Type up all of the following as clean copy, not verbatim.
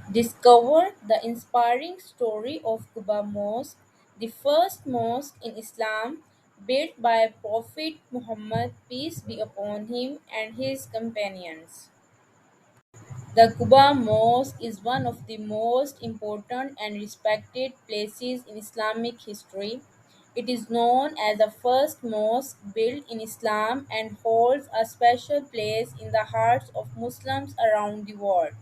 Discover the inspiring story of Quba Mosque, the first mosque in Islam built by Prophet Muhammad, peace be upon him, and his companions. The Quba Mosque is one of the most important and respected places in Islamic history. It is known as the first mosque built in Islam and holds a special place in the hearts of Muslims around the world.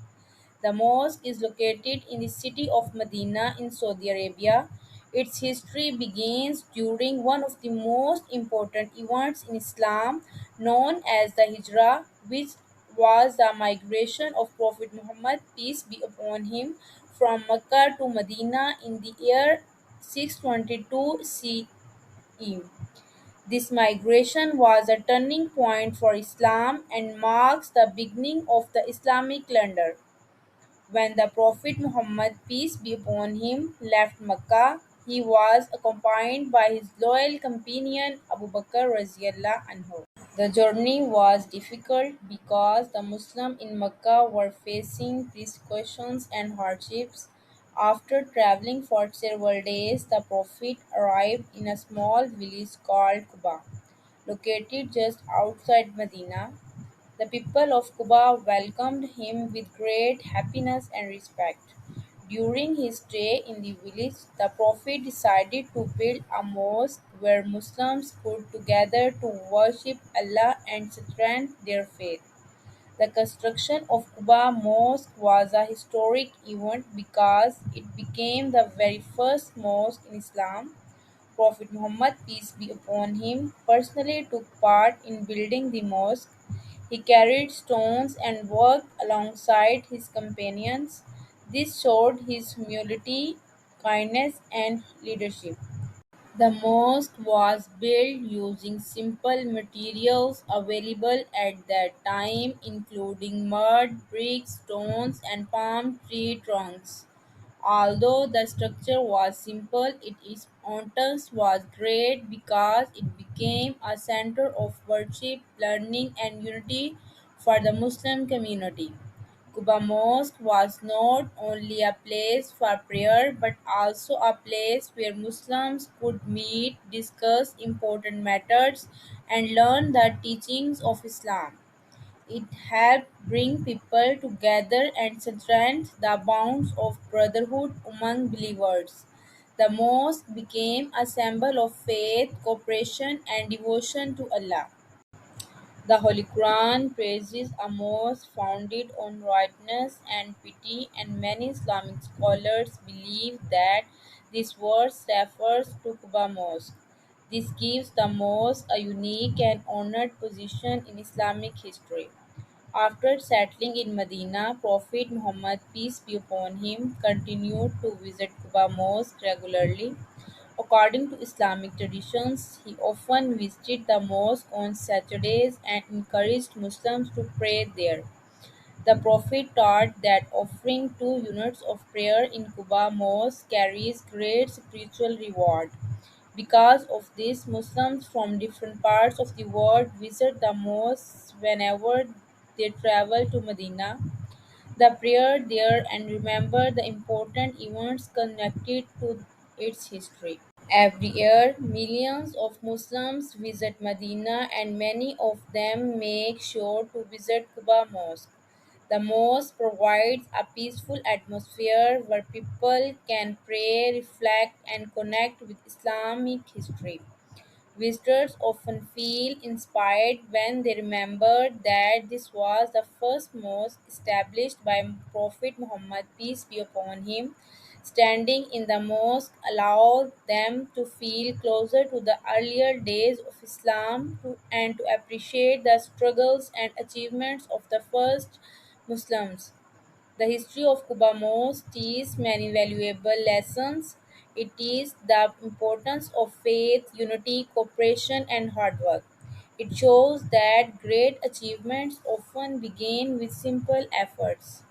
The mosque is located in the city of Madinah in Saudi Arabia. Its history begins during one of the most important events in Islam, known as the Hijrah, which was the migration of Prophet Muhammad, peace be upon him, from Mecca to Medina in the year 622 CE. This migration was a turning point for Islam and marks the beginning of the Islamic calendar. When the Prophet Muhammad, peace be upon him, left Mecca, he was accompanied by his loyal companion Abu Bakr radiallahu anhu. The journey was difficult because the Muslims in Mecca were facing persecutions and hardships. After traveling for several days, the Prophet arrived in a small village called Quba, located just outside Medina. The people of Quba welcomed him with great happiness and respect. During his stay in the village, the Prophet decided to build a mosque where Muslims could together to worship Allah and strengthen their faith. The construction of Quba Mosque was a historic event because it became the very first mosque in Islam. Prophet Muhammad, peace be upon him, personally took part in building the mosque. He carried stones and worked alongside his companions. This showed his humility, kindness, and leadership. The mosque was built using simple materials available at that time, including mud, bricks, stones, and palm tree trunks. Although the structure was simple, its importance was great because it became a center of worship, learning, and unity for the Muslim community. Quba Mosque was not only a place for prayer but also a place where Muslims could meet, discuss important matters, and learn the teachings of Islam. It helped bring people together and strengthen the bonds of brotherhood among believers. The mosque became a symbol of faith, cooperation, and devotion to Allah. The Holy Quran praises a mosque founded on righteousness and piety, and many Islamic scholars believe that this verse refers to Quba Mosque. This gives the mosque a unique and honored position in Islamic history. After settling in Medina, Prophet Muhammad, peace be upon him, continued to visit Quba Mosque regularly. According to Islamic traditions, he often visited the mosque on Saturdays and encouraged Muslims to pray there. The Prophet taught that offering 2 units of prayer in Quba Mosque carries great spiritual reward. Because of this, Muslims from different parts of the world visit the mosque whenever they travel to Medina. The prayer there and remember the important events connected to its history. Every year, millions of Muslims visit Medina and many of them make sure to visit Quba Mosque. The mosque provides a peaceful atmosphere where people can pray, reflect, and connect with Islamic history. Visitors often feel inspired when they remember that this was the first mosque established by Prophet Muhammad, peace be upon him. Standing in the mosque allowed them to feel closer to the earlier days of Islam and to appreciate the struggles and achievements of the first Muslims. The history of Cubamos teaches many valuable lessons. It teaches the importance of faith, unity, cooperation, and hard work. It shows that great achievements often begin with simple efforts.